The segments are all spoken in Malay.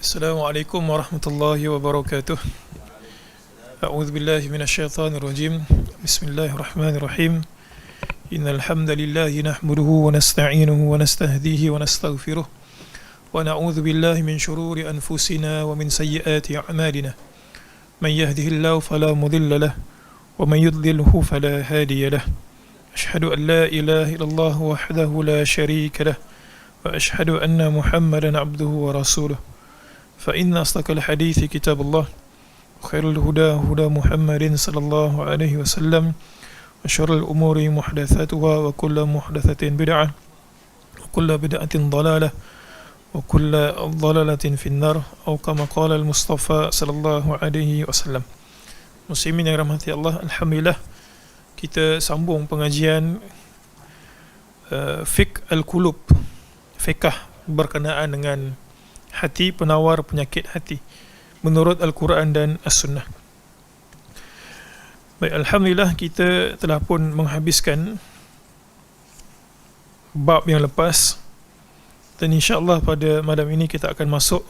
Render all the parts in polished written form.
Assalamualaikum warahmatullahi wabarakatuh. A'udzu billahi minasyaitonir rajim. Bismillahirrahmanirrahim. Innal hamdalillahi nahmaduhu wa nasta'inuhu wa nastahdihi wa nastaghfiruh. Wa na'udzu billahi min shururi anfusina wa min sayyiati a'malina. Man yahdihillahu fala mudilla lahu wa man yudlilhu fala hadiya lahu. Ashhadu an la ilaha illallah wahdahu la sharika lahu wa ashhadu anna Muhammadan 'abduhu wa rasuluh. فإن أصدق الحديث كتاب الله وخير الهدى هدى محمد صلى الله عليه وسلم وشر الأمور محدثاتها وكل محدثة بدعة وكل بدعة ضلالة وكل ضلالة في النار أو كما قال المصطفى صلى الله عليه وسلم. Muslimin yang rahmati Allah, alhamdulillah kita sambung pengajian fiqh al-qulub, fiqh berkenaan dengan hati, penawar penyakit hati menurut Al-Quran dan As-Sunnah. Baik, alhamdulillah kita telah pun menghabiskan bab yang lepas dan insya-Allah pada malam ini kita akan masuk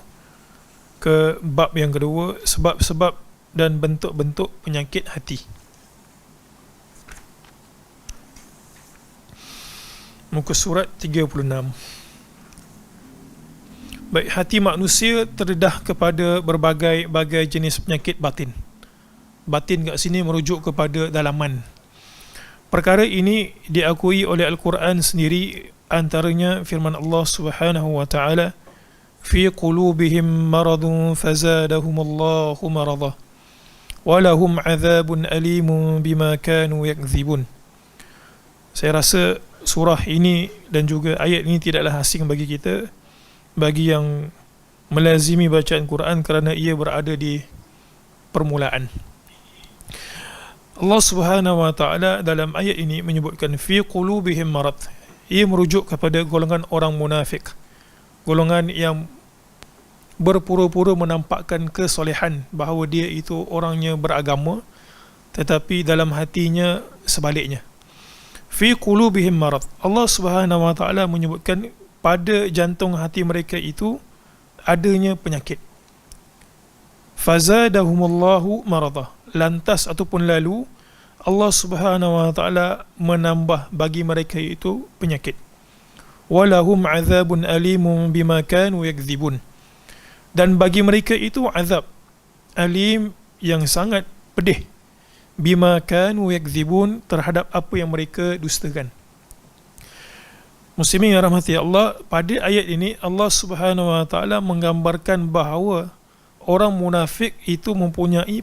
ke bab yang kedua, sebab-sebab dan bentuk-bentuk penyakit hati. Muka surat 36. Baik, hati manusia terdedah kepada berbagai jenis penyakit batin. Batin kat sini merujuk kepada dalaman. Perkara ini diakui oleh Al-Quran sendiri, antaranya firman Allah Subhanahu wa taala, fi qulubihim maradun fazadahumullahu marada wa lahum 'adzabun alimun bima kanu yakdzibun. Saya rasa surah ini dan juga ayat ini tidaklah asing bagi kita, bagi yang melazimi bacaan Quran, kerana ia berada di permulaan. Allah Subhanahu wa taala dalam ayat ini menyebutkan fi qulubihim marad. Ia merujuk kepada golongan orang munafik, golongan yang berpura-pura menampakkan kesolehan bahawa dia itu orangnya beragama, tetapi dalam hatinya sebaliknya. Fi qulubihim marad. Allah Subhanahu wa taala menyebutkan pada jantung hati mereka itu adanya penyakit. Fazadahumullahu marada. Lantas ataupun lalu Allah Subhanahu wa taala menambah bagi mereka itu penyakit. Walahum 'adzabun alimun bima kanu yakdzibun. Dan bagi mereka itu azab alim yang sangat pedih, bima kanu yakdzibun, terhadap apa yang mereka dustakan. Muslimin yang rahmati Allah, pada ayat ini Allah Subhanahu wa taala menggambarkan bahawa orang munafik itu mempunyai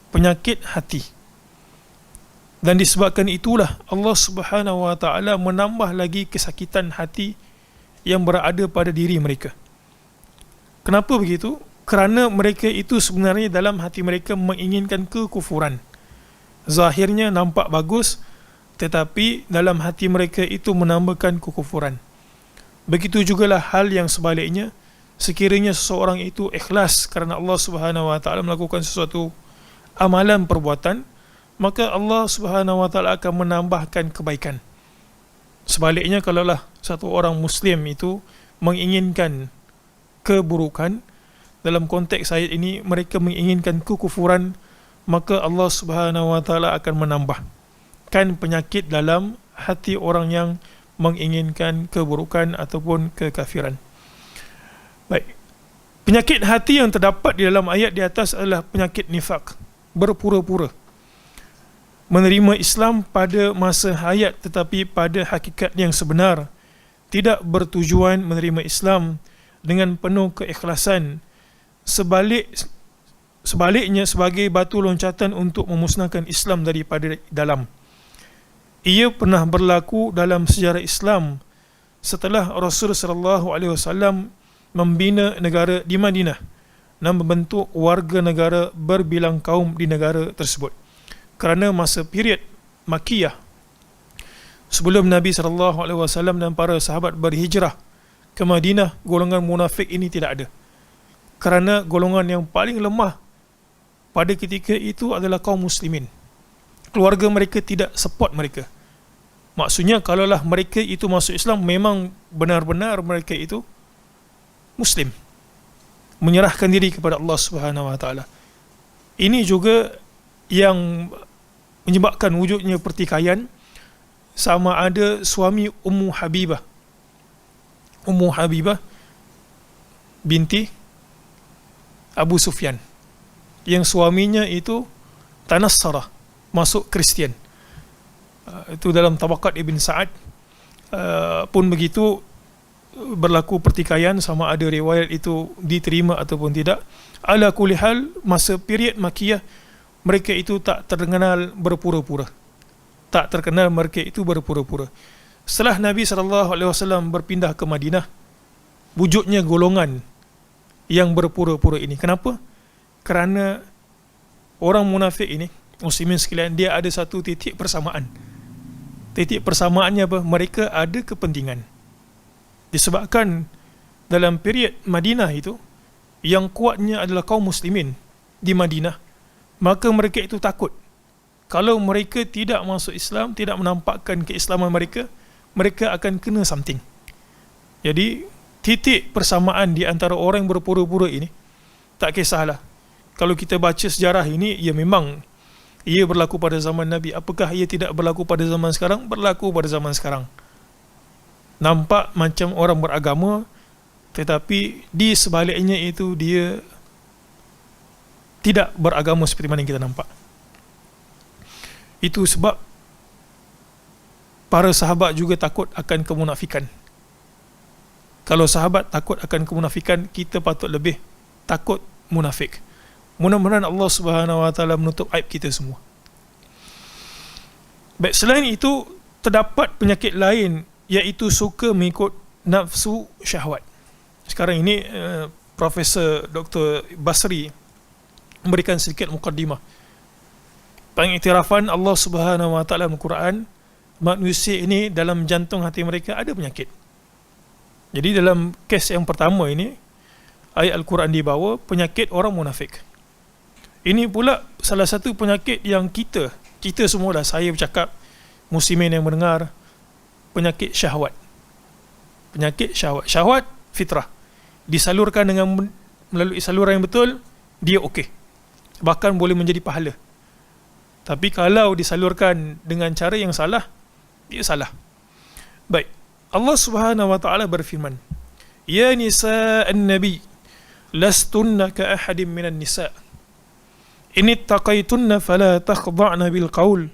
penyakit hati. Dan disebabkan itulah Allah Subhanahu wa taala menambah lagi kesakitan hati yang berada pada diri mereka. Kenapa begitu? Kerana mereka itu sebenarnya dalam hati mereka menginginkan kekufuran. Zahirnya nampak bagus, tetapi dalam hati mereka itu menambahkan kekufuran. Begitu jugalah hal yang sebaliknya, sekiranya seseorang itu ikhlas kerana Allah Subhanahu wa taala melakukan sesuatu amalan perbuatan, maka Allah Subhanahu wa taala akan menambahkan kebaikan. Sebaliknya, kalaulah satu orang Muslim itu menginginkan keburukan, dalam konteks ayat ini mereka menginginkan kekufuran, maka Allah Subhanahu wa taala akan menambah penyakit dalam hati orang yang menginginkan keburukan ataupun kekafiran. Baik, penyakit hati yang terdapat di dalam ayat di atas adalah penyakit nifaq, berpura-pura menerima Islam pada masa hayat, tetapi pada hakikat yang sebenar tidak bertujuan menerima Islam dengan penuh keikhlasan. Sebaliknya sebagai batu loncatan untuk memusnahkan Islam daripada dalam. Ia pernah berlaku dalam sejarah Islam setelah Rasul sallallahu alaihi wasallam membina negara di Madinah dan membentuk warga negara berbilang kaum di negara tersebut. Kerana masa period Makkiyah, sebelum Nabi sallallahu alaihi wasallam dan para sahabat berhijrah ke Madinah, golongan munafik ini tidak ada. Kerana golongan yang paling lemah pada ketika itu adalah kaum muslimin. Keluarga mereka tidak support mereka. Maksudnya kalaulah mereka itu masuk Islam, memang benar-benar mereka itu Muslim. menyerahkan diri kepada Allah Subhanahu Wa Taala. Ini juga yang menyebabkan wujudnya pertikaian, sama ada suami Ummu Habibah binti Abu Sufyan, yang suaminya itu Tanassara, masuk Kristian. Itu dalam Tabaqat Ibn Sa'ad. Pun begitu, berlaku pertikaian, sama ada riwayat itu diterima ataupun tidak. Ala kulli hal, masa period Makkiyah, mereka itu tak terkenal berpura-pura. Setelah Nabi SAW berpindah ke Madinah, wujudnya golongan yang berpura-pura ini. Kenapa? Kerana orang munafik ini, muslimin sekalian, dia ada satu titik persamaan. Titik persamaannya apa? Mereka ada kepentingan. Disebabkan dalam period Madinah itu, yang kuatnya adalah kaum muslimin di Madinah, maka mereka itu takut kalau mereka tidak masuk Islam, tidak menampakkan keislaman mereka, mereka akan kena something. Jadi titik persamaan di antara orang yang berpura-pura ini, tak kisahlah, kalau kita baca sejarah ini, ya memang ia berlaku pada zaman Nabi. Apakah ia tidak berlaku pada zaman sekarang? Berlaku pada zaman sekarang. Nampak macam orang beragama, tetapi di sebaliknya itu dia tidak beragama seperti mana yang kita nampak. Itu sebab para sahabat juga takut akan kemunafikan. Kalau sahabat takut akan kemunafikan, kita patut lebih takut munafik. Mudah-mudahan Allah Subhanahu Wa Taala menutup aib kita semua. Baik, selain itu terdapat penyakit lain, iaitu suka mengikut nafsu syahwat. Sekarang ini Profesor Dr. Basri memberikan sedikit mukaddimah. Pengiktirafan Allah Subhanahu Wa Taala dalam Al-Quran, manusia ini dalam jantung hati mereka ada penyakit. Jadi dalam kes yang pertama ini, ayat Al-Quran dibawa penyakit orang munafik. Ini pula salah satu penyakit yang kita semua dah, saya bercakap, muslimin yang mendengar, penyakit syahwat. Penyakit syahwat. Syahwat fitrah. Disalurkan dengan melalui saluran yang betul, dia okey. Bahkan boleh menjadi pahala. Tapi kalau disalurkan dengan cara yang salah, dia salah. Baik. Allah Subhanahu Wa Taala berfirman, Ya nisa'an nabi, lastunna ka ahadin minan nisa'. In ittaqaytunna fala takhda'na bil qaul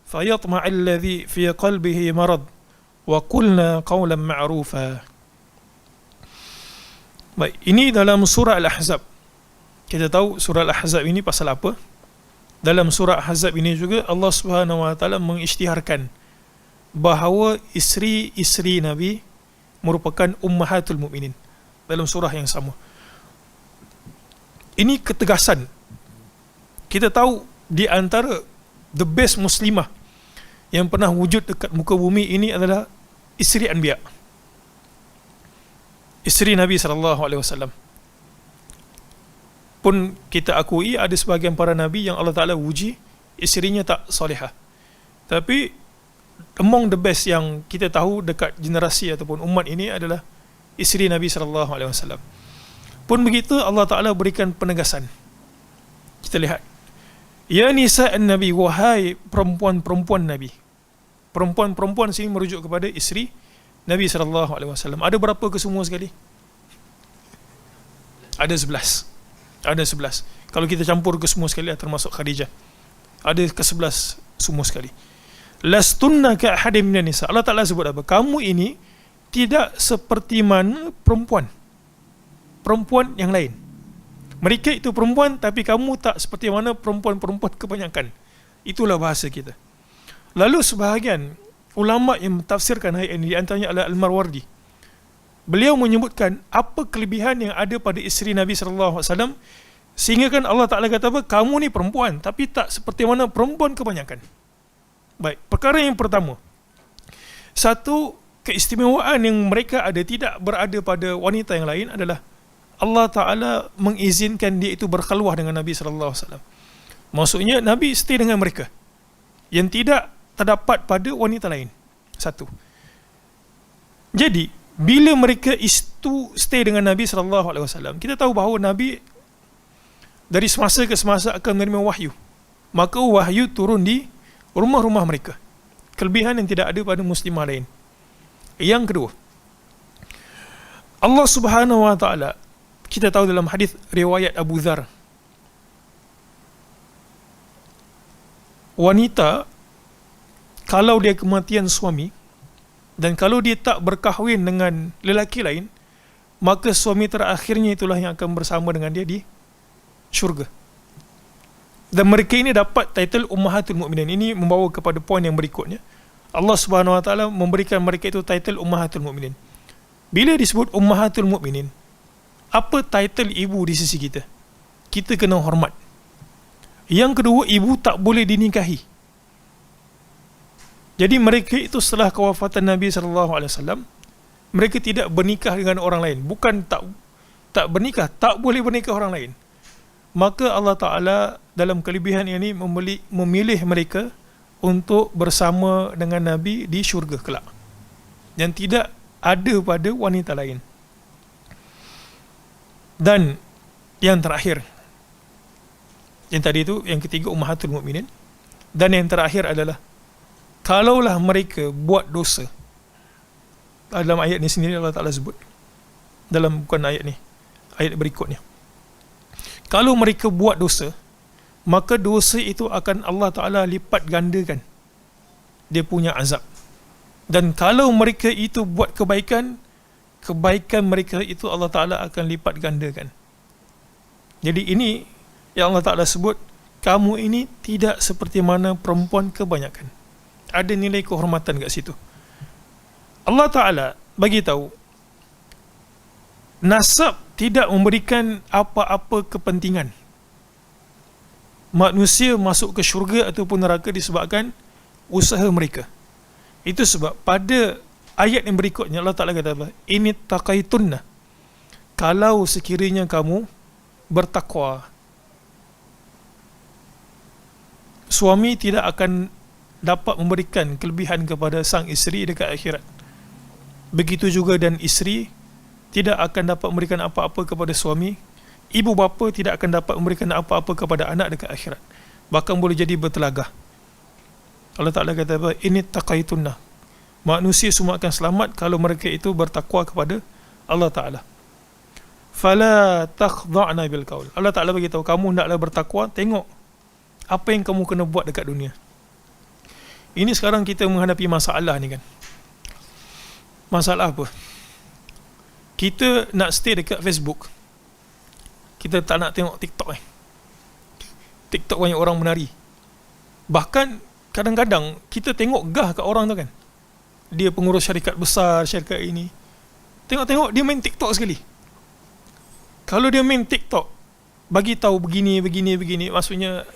fayatma'a alladhi fi qalbihi marad wa qulna qawlan ma'rufa. Baik, ini dalam surah Al-Ahzab. Kita tahu surah Al-Ahzab ini pasal apa? Dalam surah Al-Ahzab ini juga Allah Subhanahu Wa Taala mengisytiharkan bahawa isteri-isteri Nabi merupakan ummahatul mukminin dalam surah yang sama. Ini ketegasan. Kita tahu di antara the best muslimah yang pernah wujud dekat muka bumi ini adalah isteri Anbiya, isteri Nabi SAW. Pun kita akui ada sebahagian para Nabi yang Allah Ta'ala uji isterinya tak solehah. Tapi among the best yang kita tahu dekat generasi ataupun umat ini adalah isteri Nabi SAW. Pun begitu Allah Ta'ala berikan penegasan. Kita lihat, Ya nisa'an Nabi, wahai perempuan-perempuan Nabi. Perempuan-perempuan sini merujuk kepada isteri Nabi SAW. Ada berapa ke semua sekali? Ada 11. Ada 11. Kalau kita campur ke semua sekali, termasuk Khadijah, ada ke 11 semua sekali. Lastunna ka ahadin minan nisa. Allah Ta'ala sebut apa? Kamu ini tidak seperti mana perempuan yang lain. Mereka itu perempuan, tapi kamu tak seperti mana perempuan-perempuan kebanyakan. Itulah bahasa kita. Lalu sebahagian ulama yang mentafsirkan ayat ini, di antaranya adalah Al-Marwardi. Beliau menyebutkan apa kelebihan yang ada pada isteri Nabi SAW, sehingga kan Allah Ta'ala kata apa? Kamu ni perempuan, tapi tak seperti mana perempuan kebanyakan. Baik, perkara yang pertama, satu keistimewaan yang mereka ada tidak berada pada wanita yang lain adalah Allah Ta'ala mengizinkan dia itu berkhaluah dengan Nabi SAW. Maksudnya Nabi stay dengan mereka, yang tidak terdapat pada wanita lain. Satu. Jadi bila mereka stay dengan Nabi SAW, kita tahu bahawa Nabi dari semasa ke semasa akan menerima wahyu. Maka wahyu turun di rumah-rumah mereka, kelebihan yang tidak ada pada muslimah lain. Yang kedua, Allah Subhanahu wa taala, kita tahu dalam hadis riwayat Abu Dzar, wanita kalau dia kematian suami dan kalau dia tak berkahwin dengan lelaki lain, maka suami terakhirnya itulah yang akan bersama dengan dia di syurga. Dan mereka ini dapat title Ummahatul Mukminin. Ini membawa kepada poin yang berikutnya. Allah Subhanahu wa taala memberikan mereka itu title Ummahatul Mukminin. Bila disebut Ummahatul Mukminin, apa title ibu di sisi kita? Kita kena hormat. Yang kedua, ibu tak boleh dinikahi. Jadi mereka itu setelah kewafatan Nabi SAW, mereka tidak bernikah dengan orang lain. Bukan tak bernikah, tak boleh bernikah orang lain. Maka Allah Ta'ala dalam kelebihan ini memilih mereka untuk bersama dengan Nabi di syurga kelak, yang tidak ada pada wanita lain. Dan yang terakhir, yang tadi itu, yang ketiga Ummahatul Mukminin. Dan yang terakhir adalah, kalaulah mereka buat dosa, dalam ayat ni sendiri Allah Ta'ala sebut, dalam bukan ayat ni, ayat berikutnya, kalau mereka buat dosa, maka dosa itu akan Allah Ta'ala lipat gandakan dia punya azab. Dan kalau mereka itu buat kebaikan, kebaikan mereka itu Allah Ta'ala akan lipat gandakan. Jadi ini yang Allah Ta'ala sebut, kamu ini tidak seperti mana perempuan kebanyakan. Ada nilai kehormatan kat situ. Allah Ta'ala bagi tahu, nasab tidak memberikan apa-apa kepentingan manusia masuk ke syurga ataupun neraka disebabkan usaha mereka. Itu sebab pada ayat yang berikutnya Allah Ta'ala kata apa? Ini taqaitunna, kalau sekiranya kamu bertakwa, suami tidak akan dapat memberikan kelebihan kepada sang isteri dekat akhirat. Begitu juga dan isteri tidak akan dapat memberikan apa-apa kepada suami. Ibu bapa tidak akan dapat memberikan apa-apa kepada anak dekat akhirat. Bahkan boleh jadi bertelagah. Allah Ta'ala kata apa? Ini taqaitunna, manusia semua akan selamat kalau mereka itu bertakwa kepada Allah Ta'ala. Fala takhda'na bil qaul. Allah Ta'ala bagi tahu, kamu hendaklah bertakwa. Tengok apa yang kamu kena buat dekat dunia. Ini sekarang kita menghadapi masalah ni kan. Masalah apa? Kita nak stay dekat Facebook, kita tak nak tengok TikTok. TikTok banyak orang menari. Bahkan kadang-kadang kita tengok gah kat orang tu kan, dia pengurus syarikat besar, syarikat ini, tengok-tengok dia main TikTok sekali. Kalau dia main TikTok, bagi tahu begini, maksudnya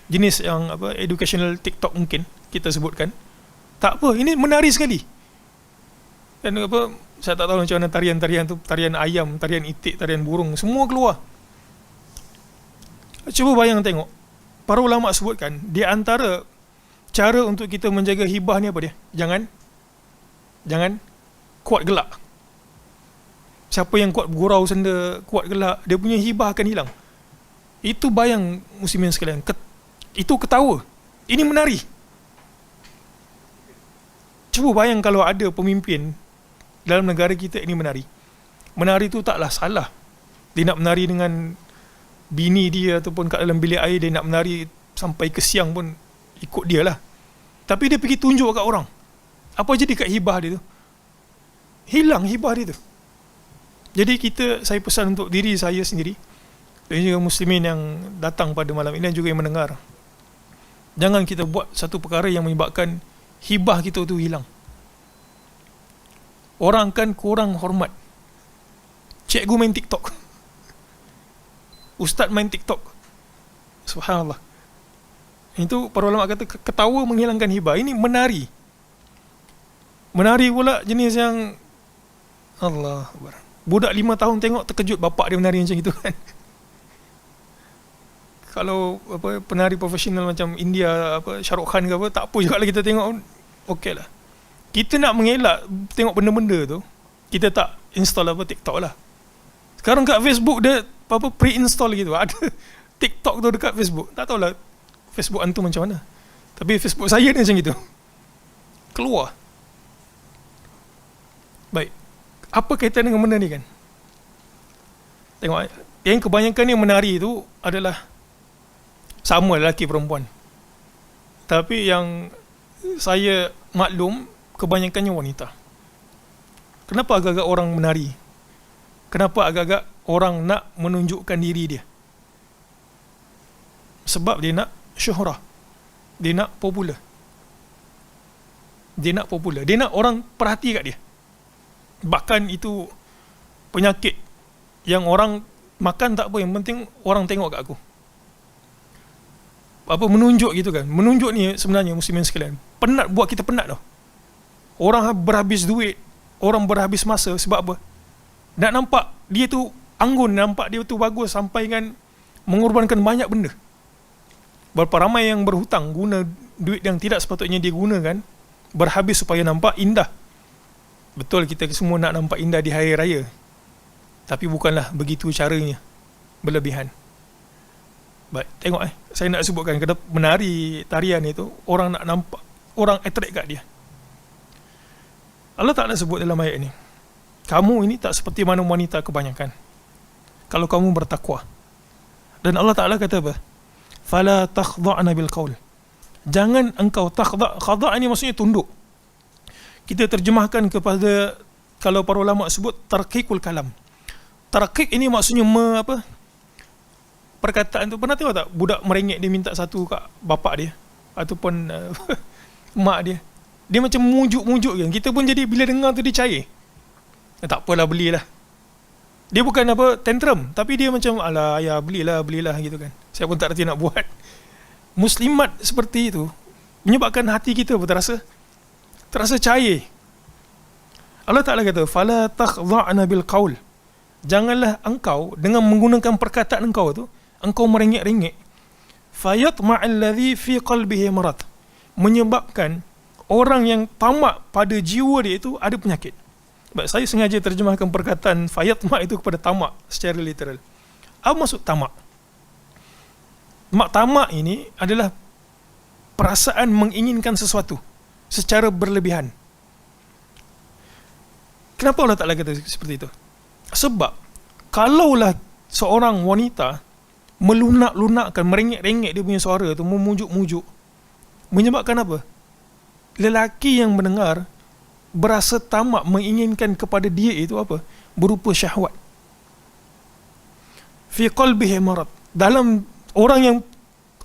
jenis yang apa, educational TikTok mungkin kita sebutkan, tak apa, ini menari sekali. Dan apa, saya tak tahu macam mana tarian-tarian tu, tarian ayam, tarian itik, tarian burung, semua keluar. Cuba bayang tengok. Para ulama sebutkan, di antara cara untuk kita menjaga hibah ni apa dia? Jangan kuat gelak. Siapa yang kuat bergurau senda, kuat gelak, dia punya hibah akan hilang. Itu bayang muslimin sekalian. Itu ketawa. Ini menari. Cuba bayang kalau ada pemimpin dalam negara kita ini menari. Menari itu taklah salah. Dia nak menari dengan bini dia ataupun kat dalam bilik air, dia nak menari sampai ke siang pun ikut dia lah. Tapi dia pergi tunjuk kat orang. Apa jadi kat hibah dia tu? Hilang hibah dia tu. Jadi saya pesan untuk diri saya sendiri dan juga muslimin yang datang pada malam ini dan juga yang mendengar, jangan kita buat satu perkara yang menyebabkan hibah kita tu hilang. Orang kan kurang hormat. Cikgu main TikTok, ustaz main TikTok, subhanallah. Itu para ulama kata ketawa menghilangkan hibah. Ini menari. Menari pula jenis yang Allah Akbar. Budak 5 tahun tengok terkejut bapak dia menari macam itu kan. Kalau apa, penari profesional macam India, apa Shah Rukh Khan ke apa, tak apa juga lah kita tengok, okey lah. Kita nak mengelak tengok benda-benda tu, kita tak install TikTok lah. Sekarang kat Facebook dia pre-install gitu. Ada TikTok tu dekat Facebook. Tak tahulah Facebook antum macam mana. Tapi Facebook saya ni macam gitu. Keluar. Baik. Apa kaitan dengan benda ni kan? Tengok, yang kebanyakan ni menari tu adalah sama lelaki perempuan. Tapi yang saya maklum kebanyakannya wanita. Kenapa agak-agak orang menari? Kenapa agak-agak orang nak menunjukkan diri dia? Sebab dia nak syuhrah. Dia nak popular. Dia nak orang perhati kat dia. Bahkan itu penyakit yang orang makan tak apa, yang penting orang tengok kat aku. Menunjuk gitu kan. Menunjuk ni sebenarnya muslimin sekalian, buat kita penat tau. Orang berhabis duit, orang berhabis masa sebab apa? Nak nampak dia tu anggun, nampak dia tu bagus, sampai kan mengorbankan banyak benda. Berapa ramai yang berhutang, guna duit yang tidak sepatutnya dia gunakan, berhabis supaya nampak indah. Betul, kita semua nak nampak indah di hari raya, tapi bukanlah begitu caranya, berlebihan. Baik, tengok saya nak sebutkan, menari tarian itu, orang nak nampak, orang attract kat dia. Allah Ta'ala sebut dalam ayat ini, kamu ini tak seperti mana wanita kebanyakan, kalau kamu bertakwa. Dan Allah Ta'ala kata apa? Fala takhda'na bil qaul. Jangan engkau takhda'. Khada' ini maksudnya tunduk. Kita terjemahkan kepada, kalau para ulama sebut, tarqiqul kalam. Tarqiq ini maksudnya perkataan tu. Pernah tengok tak budak merengek dia minta satu kat bapak dia ataupun mak dia? Dia macam mujuk-mujuk kan. Kita pun jadi bila dengar tu dia cair. Tak apalah, belilah. Dia bukan tantrum, tapi dia macam, alah ayah belilah gitu kan. Saya pun tak reti nak buat. Muslimat seperti itu menyebabkan hati kita terasa cair. Allah Ta'ala kata, fala takhda'na bil qaul. Janganlah engkau dengan menggunakan perkataan engkau tu, engkau merengek-rengek. Fayatma'al ladzi fi qalbihi marad. Menyebabkan orang yang tamak pada jiwa dia itu ada penyakit. Baik, saya sengaja terjemahkan perkataan fayatma' itu kepada tamak secara literal. Apa maksud tamak? Tamak ini adalah perasaan menginginkan sesuatu secara berlebihan. Kenapa Allah Ta'ala kata seperti itu? Sebab kalaulah seorang wanita melunak-lunakkan, merengek-rengek dia punya suara tu, memujuk-mujuk, menyebabkan apa? Lelaki yang mendengar berasa tamak, menginginkan kepada dia itu berupa syahwat. Fi qalbihi marad. Dalam orang yang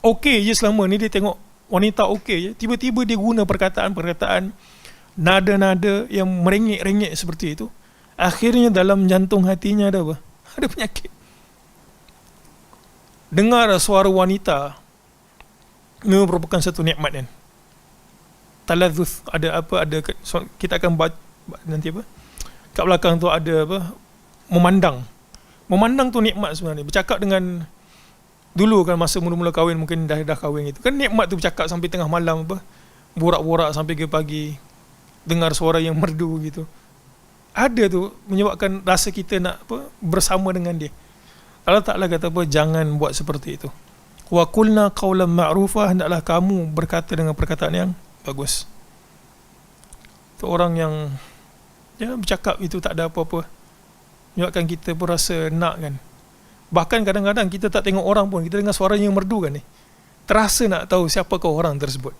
okey je selama ni, dia tengok wanita okey je, tiba-tiba dia guna perkataan-perkataan, nada-nada yang merengek-rengek seperti itu, akhirnya dalam jantung hatinya ada ada penyakit. Dengar suara wanita merupakan satu nikmat kan. Taladzuz, ada kita akan baca nanti kat belakang tu ada memandang tu nikmat sebenarnya. Bercakap dengan, dulu kan masa mula-mula kahwin, mungkin dah kahwin gitu kan, nikmat tu bercakap sampai tengah malam, borak-borak sampai ke pagi, dengar suara yang merdu gitu. Ada tu menyebabkan rasa kita nak bersama dengan dia. Allah Ta'ala kata jangan buat seperti itu. Wa qulna qawlan ma'rufah, hendaklah kamu berkata dengan perkataan yang bagus. Tu orang yang bercakap itu tak ada apa-apa, menyebabkan kita pun rasa nak kan. Bahkan kadang-kadang kita tak tengok orang pun, kita dengar suara yang merdu kan ni, terasa nak tahu siapakah orang tersebut.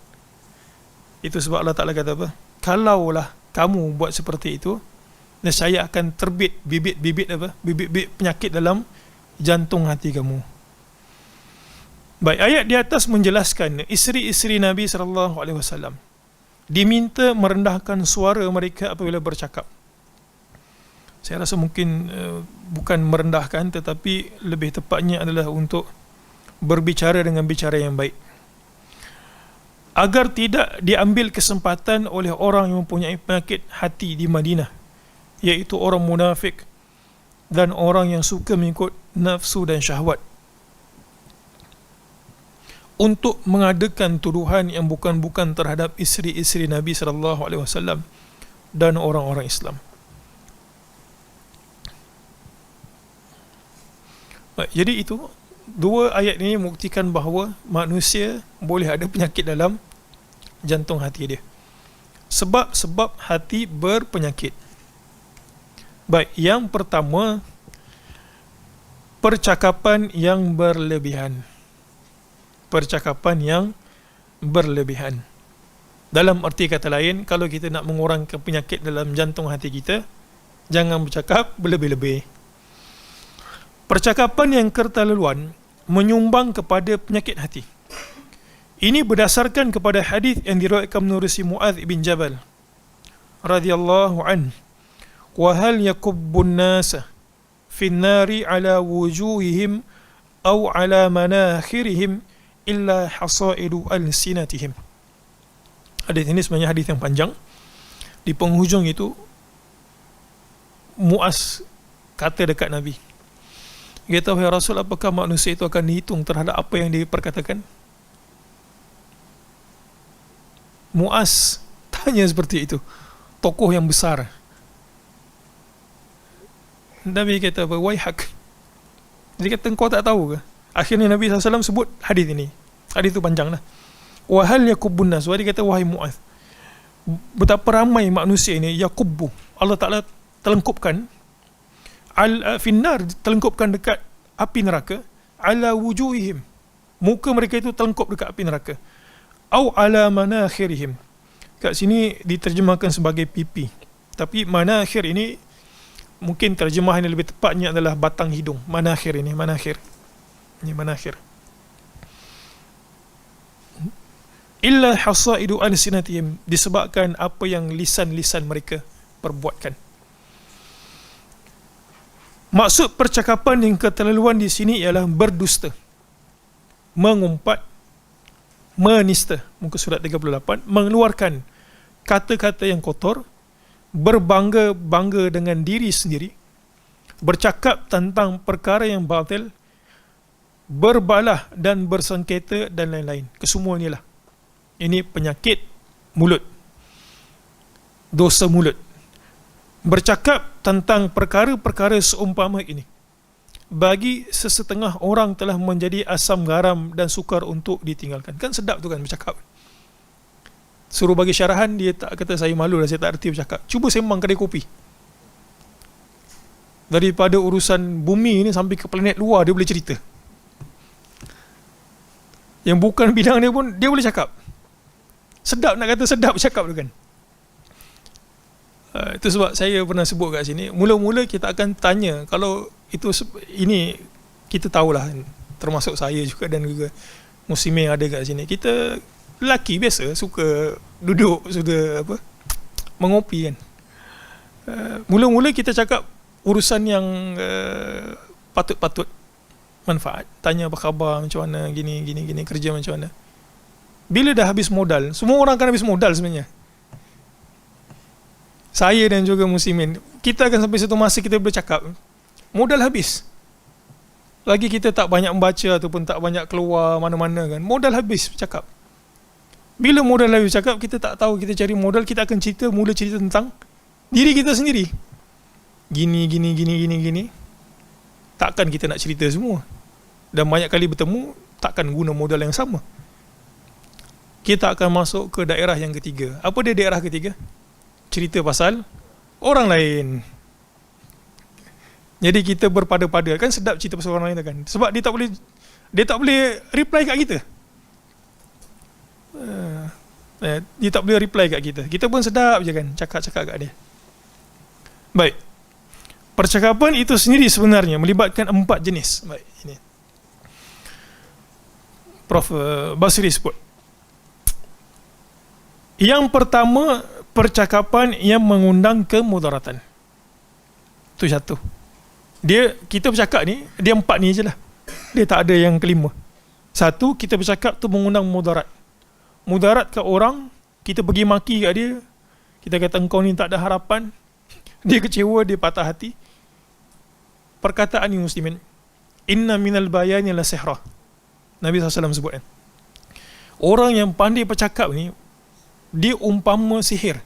Itu sebab Allah Ta'ala kata kalaulah kamu buat seperti itu, nescaya akan terbit bibit-bibit penyakit dalam jantung hati kamu. Baik, ayat di atas menjelaskan isteri-isteri Nabi SAW diminta merendahkan suara mereka apabila bercakap. Saya rasa mungkin bukan merendahkan, tetapi lebih tepatnya adalah untuk berbicara dengan bicara yang baik, agar tidak diambil kesempatan oleh orang yang mempunyai penyakit hati di Madinah, iaitu orang munafik dan orang yang suka mengikut nafsu dan syahwat, untuk mengadakan tuduhan yang bukan-bukan terhadap isteri-isteri Nabi SAW dan orang-orang Islam. Baik, jadi itu dua ayat ini membuktikan bahawa manusia boleh ada penyakit dalam jantung hati dia. Sebab-sebab hati berpenyakit. Baik, yang pertama, percakapan yang berlebihan. Percakapan yang berlebihan. Dalam arti kata lain, kalau kita nak mengurangkan penyakit dalam jantung hati kita, jangan bercakap berlebih-lebih. Percakapan yang keterlaluan menyumbang kepada penyakit hati. Ini berdasarkan kepada hadis yang diriwayatkan menerusi Muadz bin Jabal radhiyallahu an. Wa hal yakubbun nasa fi an-nari ala wujuhihim aw ala manakhirihim illa hasaidu alsinatihim. Hadis ini sebenarnya hadis yang panjang. Di penghujung itu Muaz kata dekat Nabi, dia kata, wahai Rasul, apakah manusia itu akan dihitung terhadap apa yang diperkatakan? Muaz tanya seperti itu, tokoh yang besar. Nabi kata apa? Waihak. Dia kata, engkau tak tahu ke? Akhirnya Nabi SAW sebut hadis ini. Hadis itu panjang lah. Wahal yakubun nas. Dia kata, wahai Muaz, betapa ramai manusia ini yakubbu, Allah Ta'ala telengkupkan finnar, telengkupkan dekat api neraka, ala wujuhihim, muka mereka itu telengkup dekat api neraka, au ala manakhirihim. Kat sini diterjemahkan sebagai pipi, tapi manakhir ini mungkin terjemahan yang lebih tepatnya adalah batang hidung. Manakhir ini, manakhir. Ini manakhir. Illa hasaidu alsinatihim, disebabkan apa yang lisan-lisan mereka perbuatkan. Maksud percakapan yang keterlaluan di sini ialah berdusta, mengumpat, menista, muka surat 38, mengeluarkan kata-kata yang kotor, berbangga-bangga dengan diri sendiri, bercakap tentang perkara yang batil, berbalah dan bersengketa dan lain-lain. Kesemua inilah. Ini penyakit mulut, dosa mulut. Bercakap tentang perkara-perkara seumpama ini, bagi sesetengah orang telah menjadi asam garam dan sukar untuk ditinggalkan. Kan sedap tu kan bercakap. Suruh bagi syarahan, dia tak kata saya malu dah, saya tak erti bercakap. Cuba sembang kedai kopi. Daripada urusan bumi ni sampai ke planet luar, dia boleh cerita. Yang bukan bidang dia pun, dia boleh cakap. Sedap, nak kata sedap bercakap tu kan. Itu sebab saya pernah sebut kat sini, mula-mula kita akan tanya, kalau itu ini kita tahulah, termasuk saya juga dan juga muslimin yang ada kat sini, kita lelaki biasa suka duduk, sudah apa, mengopi kan. Mula-mula kita cakap urusan yang patut-patut manfaat, tanya apa khabar, macam mana, gini, kerja macam mana. Bila dah habis modal, semua orang akan habis modal sebenarnya. Saya dan juga muslimin, kita akan sampai satu masa kita bercakap, modal habis. Lagi kita tak banyak membaca ataupun tak banyak keluar mana-mana kan, modal habis bercakap. Bila modal habis bercakap, kita tak tahu, kita cari modal, kita akan mula cerita tentang diri kita sendiri. Gini. Takkan kita nak cerita semua. Dan banyak kali bertemu, takkan guna modal yang sama. Kita akan masuk ke daerah yang ketiga. Apa dia daerah ketiga? Cerita pasal orang lain. Jadi kita berpada-pada. Kan sedap cerita pasal orang lain kan. Sebab dia tak boleh reply kat kita. Dia tak boleh reply kat kita. Kita pun sedap je kan cakap-cakap kat dia. Baik. Percakapan itu sendiri sebenarnya melibatkan 4 jenis. Baik, ini Prof Basri sebut. Yang pertama, percakapan yang mengundang kemudaratan. Itu satu. Kita bercakap ni, dia 4 ni je lah. Dia tak ada yang kelima. Satu, kita bercakap tu mengundang mudarat. Mudarat ke orang, kita pergi maki kat dia, kita kata engkau ni tak ada harapan, dia kecewa, dia patah hati. Perkataan ni muslimin, inna minal bayani la sihra. Nabi SAW sebut kan. Orang yang pandai bercakap ni, dia umpama sihir.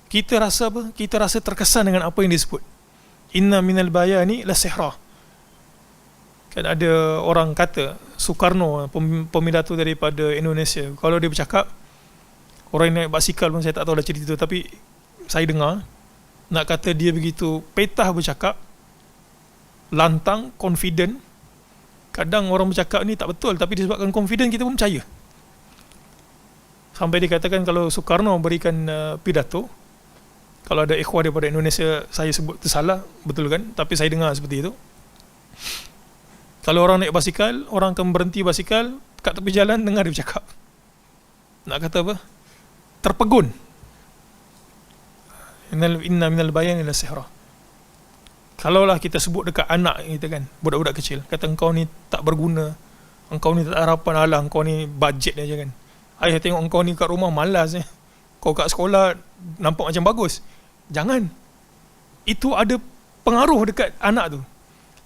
Kita rasa apa? Kita rasa terkesan dengan apa yang disebut. Inna minal bayani la sihra. Kan ada orang kata, Sukarno, pemidato daripada Indonesia, kalau dia bercakap, orang yang naik basikal pun, saya tak tahu dah cerita tu, tapi saya dengar, nak kata dia begitu petah bercakap, lantang, confident. Kadang orang bercakap ni tak betul, tapi disebabkan confident kita pun percaya. Sampai dikatakan kalau Soekarno berikan pidato, kalau ada ikhwah daripada Indonesia, saya sebut tu salah, betul kan? Tapi saya dengar seperti itu. Kalau orang naik basikal, orang akan berhenti basikal kat tepi jalan, dengar dia bercakap. Nak kata apa? Terpegun. Inna minal bayan ila sihra. Kalaulah kita sebut dekat anak kita kan, budak-budak kecil, kata engkau ni tak berguna, engkau ni tak ada harapan, alah engkau ni bajet aja kan. Ayah tengok engkau ni kat rumah malas kau kat sekolah nampak macam bagus. Jangan. Itu ada pengaruh dekat anak tu.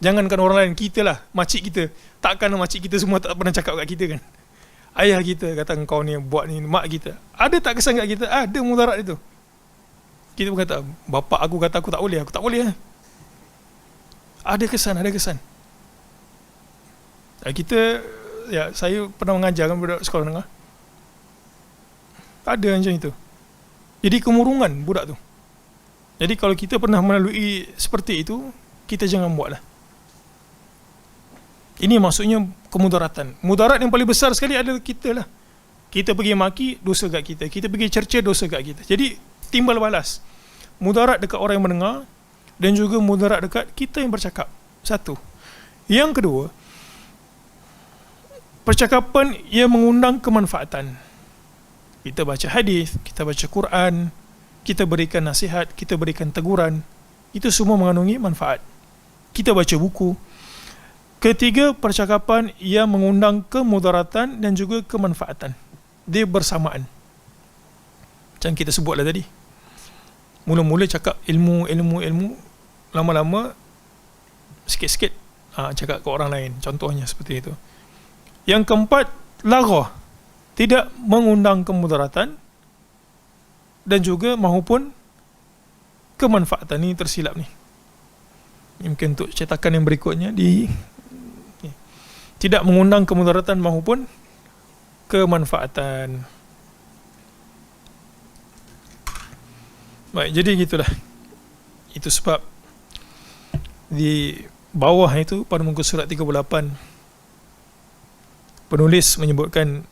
Jangankan orang lain, kita lah, makcik kita. Takkan makcik kita semua tak pernah cakap kat kita kan. Ayah kita kata engkau ni buat ni, mak kita. Ada tak kesan kat kita? Ada mudarat itu. Kita pun kata, bapak aku kata aku tak boleh lah. Ada kesan. Kita, ya, saya pernah mengajar kan budak sekolah menengah. Ada macam itu. Jadi kemurungan budak tu. Jadi kalau kita pernah melalui seperti itu, kita jangan buatlah. Ini maksudnya kemudaratan. Mudarat yang paling besar sekali adalah kita lah. Kita pergi maki, dosa kat kita. Kita pergi cerca, dosa kat kita. Jadi timbal balas. Mudarat dekat orang yang mendengar, dan juga mudarat dekat kita yang bercakap. Satu. Yang kedua, percakapan yang mengundang kemanfaatan. Kita baca hadis, kita baca Quran, kita berikan nasihat, kita berikan teguran. Itu semua mengandungi manfaat. Kita baca buku. Ketiga, percakapan yang mengundang kemudaratan dan juga kemanfaatan. Dia bersamaan. Macam kita sebutlah tadi. Mula-mula cakap ilmu, lama-lama sikit-sikit cakap ke orang lain. Contohnya seperti itu. Yang keempat, laghah. Tidak mengundang kemudaratan dan juga maupun kemanfaatan. Ini tersilap ni. Mungkin untuk cetakan yang berikutnya tidak mengundang kemudaratan maupun kemanfaatan. Baik, jadi gitulah. Itu sebab di bawah itu pada muka surat 38 penulis menyebutkan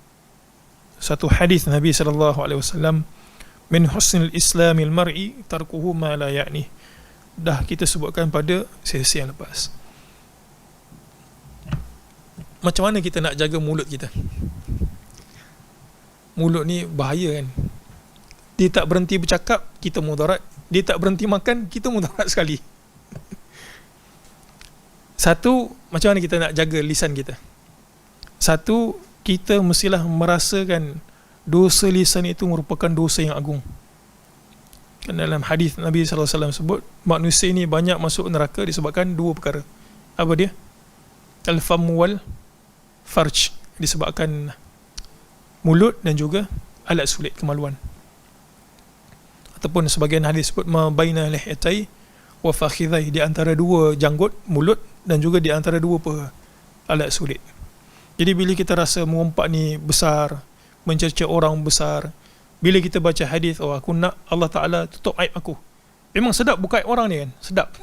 satu hadis Nabi sallallahu alaihi wasallam, min husnil islamil mar'i tarkuhu ma la ya'ni. Dah kita sebutkan pada sesi yang lepas. Macam mana kita nak jaga mulut kita? Mulut ni bahaya kan. Dia tak berhenti bercakap, kita mudarat. Dia tak berhenti makan, kita mudarat sekali. Satu, macam mana kita nak jaga lisan kita? Satu, kita mestilah merasakan dosa lisan itu merupakan dosa yang agung. Kan dalam hadis Nabi sallallahu alaihi wasallam sebut, manusia ini banyak masuk neraka disebabkan dua perkara. Apa dia? Al-famu wal farj, disebabkan mulut dan juga alat sulit, kemaluan. Ataupun sebagian hadis sebut ma baina lihitai wa fakhidhai, di antara dua janggut mulut dan juga di antara dua alat sulit. Jadi bila kita rasa mengumpat ni besar, mencerca orang besar, bila kita baca hadis, oh aku nak Allah Ta'ala tutup aib aku, memang sedap buka aib orang ni kan, sedap.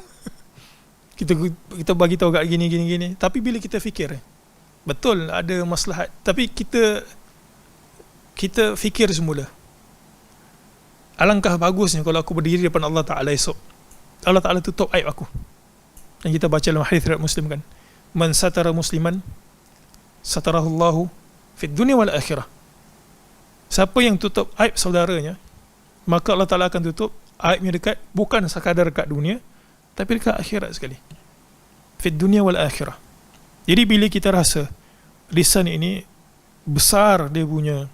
kita bagi tahu kat gini. Tapi bila kita fikir, betul ada maslahat, tapi kita fikir semula, alangkah bagusnya kalau aku berdiri depan Allah Ta'ala esok, Allah Ta'ala tutup aib aku. Dan kita baca dalam hadis riwayat Muslim kan, man satara musliman satarahullahu fid dunya wal akhirah. Siapa yang tutup aib saudaranya, maka Allah Ta'ala akan tutup aibnya dekat, bukan sekadar dekat dunia, tapi dekat akhirat sekali. Fid dunya wal akhirah. Jadi bila kita rasa lisan ini besar dia punya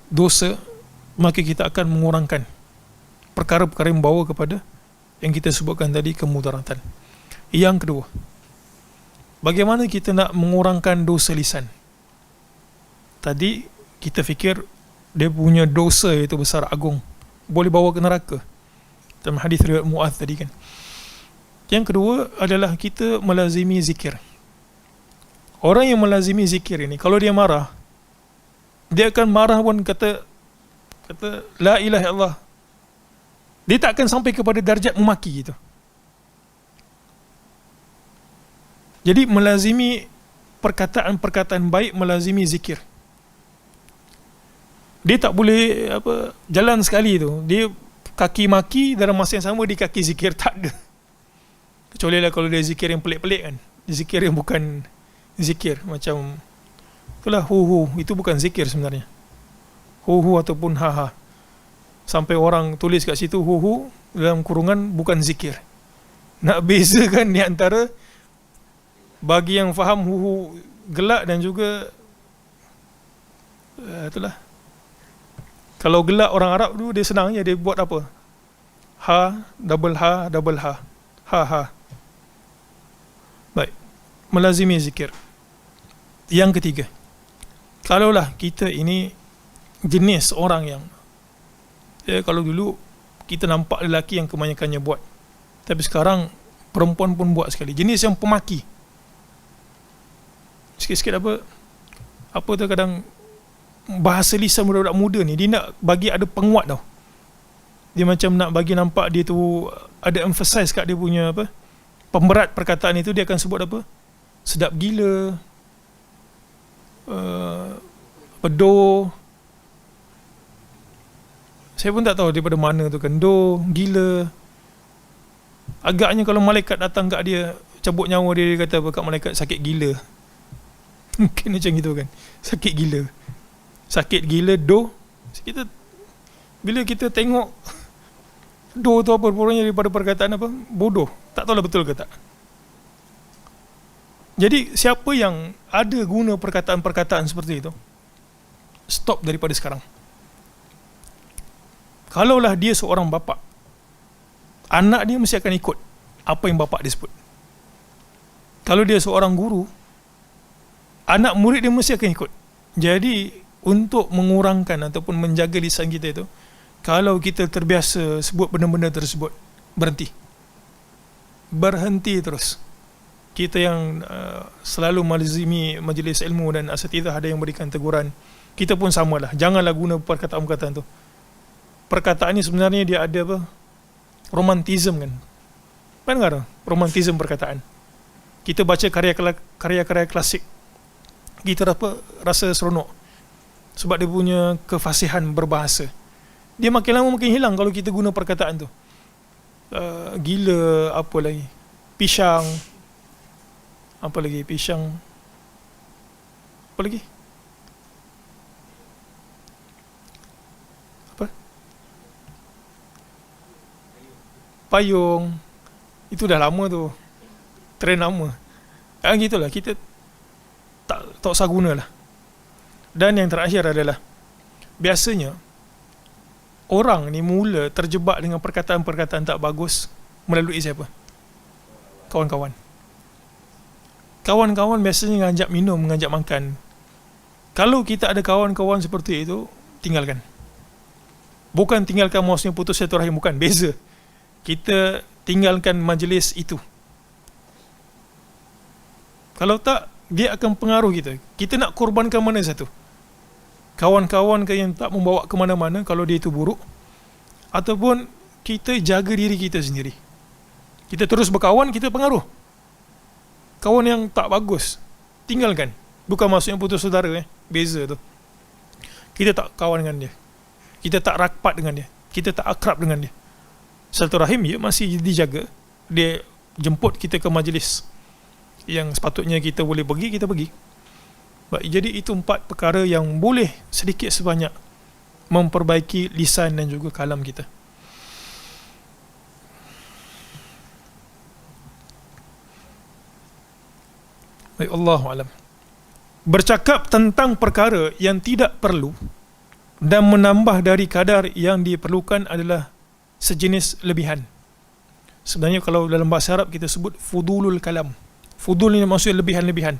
dosa, maka kita akan mengurangkan perkara-perkara yang membawa kepada yang kita sebutkan tadi, kemudaratan. Yang kedua, bagaimana kita nak mengurangkan dosa lisan? Tadi kita fikir dia punya dosa itu besar agung, boleh bawa ke neraka. Dalam hadis riwayat Mu'adz tadi kan. Yang kedua adalah kita melazimi zikir. Orang yang melazimi zikir ini, kalau dia marah, dia akan marah pun kata la ilaha illallah. Dia tak akan sampai kepada darjat memaki gitu. Jadi melazimi perkataan-perkataan baik, melazimi zikir. Dia tak boleh jalan sekali tu, dia kaki maki dalam masa yang sama dia kaki zikir, tak ada. Kecuali lah kalau dia zikir yang pelik-pelik kan, zikir yang bukan zikir, macam itulah hu, itu bukan zikir sebenarnya. Hu ataupun ha. Sampai orang tulis kat situ hu dalam kurungan bukan zikir. Nak bezakan di antara, bagi yang faham hu gelak dan juga itulah, kalau gelak orang Arab tu dia senang je, dia buat apa? Double ha. Baik, melazimi zikir. Yang ketiga, kalaulah kita ini jenis orang yang kalau dulu kita nampak lelaki yang kebanyakannya buat, tapi sekarang perempuan pun buat sekali, jenis yang pemaki. Sikit-sikit apa tu, kadang bahasa lisan budak-budak muda ni, dia nak bagi ada penguat tau. Dia macam nak bagi nampak dia tu ada emphasize kat dia punya pemberat perkataan itu. Dia akan sebut sedap gila, do. Saya pun tak tahu daripada mana tu kan, do, gila. Agaknya kalau malaikat datang kat dia, cabut nyawa dia, dia kata kat malaikat, sakit gila. Mungkin macam gitu kan, sakit gila do. Bila kita tengok do tu rupanya daripada perkataan bodoh, tak tahulah betul ke tak. Jadi siapa yang ada guna perkataan-perkataan seperti itu, stop daripada sekarang. Kalaulah dia seorang bapa, anak dia mesti akan ikut apa yang bapa dia sebut. Kalau dia seorang guru, anak murid dia mesti akan ikut. Jadi untuk mengurangkan ataupun menjaga lisan kita itu, kalau kita terbiasa sebut benda-benda tersebut, berhenti terus. Kita yang selalu melazimi majlis ilmu dan asatidzah ada yang berikan teguran, kita pun samalah, janganlah guna perkataan-perkataan tu. Perkataan ni sebenarnya dia ada romantism kan. Kan romantism perkataan. Kita baca karya-karya klasik, kita rasa seronok sebab dia punya kefasihan berbahasa. Dia makin lama makin hilang kalau kita guna perkataan tu. Gila, apa lagi, pisang, apa lagi, payung. Itu dah lama tu, trend lama. Gitulah, kita tak usah guna lah. Dan yang terakhir adalah, biasanya orang ni mula terjebak dengan perkataan-perkataan tak bagus melalui siapa? Kawan-kawan. Kawan-kawan biasanya ngajak minum, ngajak makan. Kalau kita ada kawan-kawan seperti itu, tinggalkan. Bukan tinggalkan maksudnya putus silaturahim, bukan, beza. Kita tinggalkan majlis itu. Kalau tak, dia akan pengaruh kita. Kita nak korbankan mana satu? Kawan-kawan yang tak membawa ke mana-mana kalau dia itu buruk, ataupun kita jaga diri kita sendiri. Kita terus berkawan, kita pengaruh. Kawan yang tak bagus, tinggalkan. Bukan maksudnya putus saudara, beza tu. Kita tak kawan dengan dia, kita tak rapat dengan dia, kita tak akrab dengan dia. Silaturahim dia masih dijaga. Dia jemput kita ke majlis yang sepatutnya kita boleh pergi, kita pergi. Jadi itu 4 perkara yang boleh sedikit sebanyak memperbaiki lisan dan juga kalam kita. Baik, Allahu a'lam. Bercakap tentang perkara yang tidak perlu dan menambah dari kadar yang diperlukan adalah sejenis lebihan. Sebenarnya kalau dalam bahasa Arab kita sebut fudulul kalam. Fudul ni maksudnya lebihan-lebihan.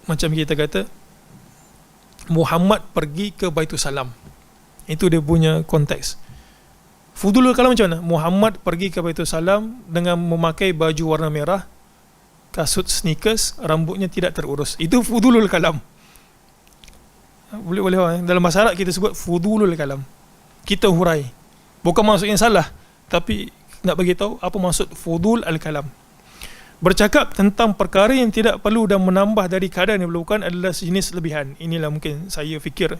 Macam kita kata Muhammad pergi ke Baitul Salam, itu dia punya konteks. Fudulul kalam macam mana? Muhammad pergi ke Baitul Salam dengan memakai baju warna merah, kasut sneakers, rambutnya tidak terurus. Itu fudulul kalam. Boleh dalam bahasa Arab kita sebut fudulul kalam. Kita hurai. Bukan maksudnya salah, tapi nak bagi tahu apa maksud fudul al-kalam. Bercakap tentang perkara yang tidak perlu dan menambah dari keadaan yang diperlukan adalah sejenis lebihan. Inilah mungkin saya fikir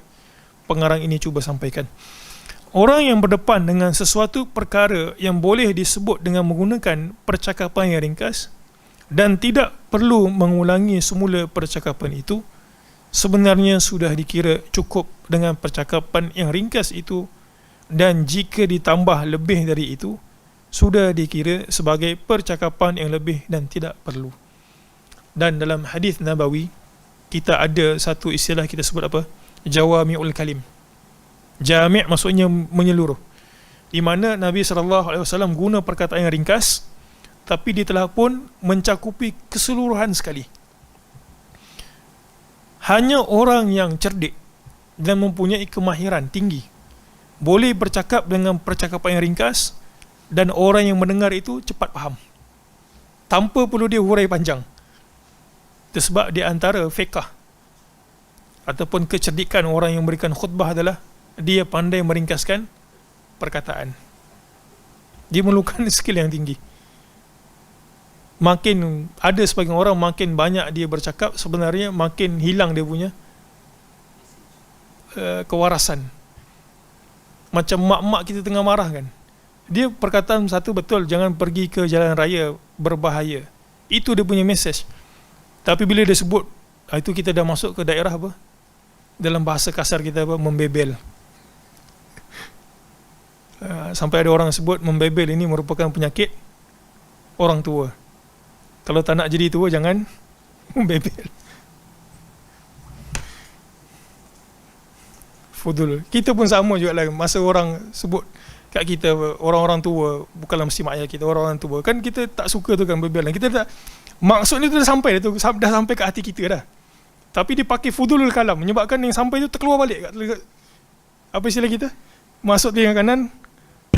pengarang ini cuba sampaikan. Orang yang berdepan dengan sesuatu perkara yang boleh disebut dengan menggunakan percakapan yang ringkas dan tidak perlu mengulangi semula percakapan itu, sebenarnya sudah dikira cukup dengan percakapan yang ringkas itu, dan jika ditambah lebih dari itu, sudah dikira sebagai percakapan yang lebih dan tidak perlu. Dan dalam hadis Nabawi, kita ada satu istilah kita sebut apa? Jawami'ul kalim. Jami' maksudnya menyeluruh, di mana Nabi SAW guna perkataan yang ringkas, tapi dia telah pun mencakupi keseluruhan sekali. Hanya orang yang cerdik dan mempunyai kemahiran tinggi boleh bercakap dengan percakapan yang ringkas, dan orang yang mendengar itu cepat faham tanpa perlu dia hurai panjang. Itu sebab di antara fiqh ataupun kecerdikan orang yang memberikan khutbah adalah dia pandai meringkaskan perkataan. Dia memerlukan skill yang tinggi. Makin ada sebagian orang makin banyak dia bercakap, sebenarnya makin hilang dia punya kewarasan. Macam mak-mak kita tengah marah kan, dia perkataan satu betul, jangan pergi ke jalan raya, berbahaya. Itu dia punya message. Tapi bila dia sebut, itu kita dah masuk ke daerah apa? Dalam bahasa kasar kita apa? Membebel. Sampai ada orang sebut membebel ini merupakan penyakit orang tua. Kalau tak nak jadi tua, jangan membebel. Fudul. Kita pun sama juga lah. Masa orang sebut kat kita, orang-orang tua, bukanlah mesti mak ayah kita, orang-orang tua, kan kita tak suka tu kan bebel. Kita tak, maksud ni tu dah sampai dah tu, dah sampai ke hati kita dah. Tapi dia pakai fudulul kalam, menyebabkan yang sampai tu terkeluar balik kat apa istilah kita? Masuk telinga kanan,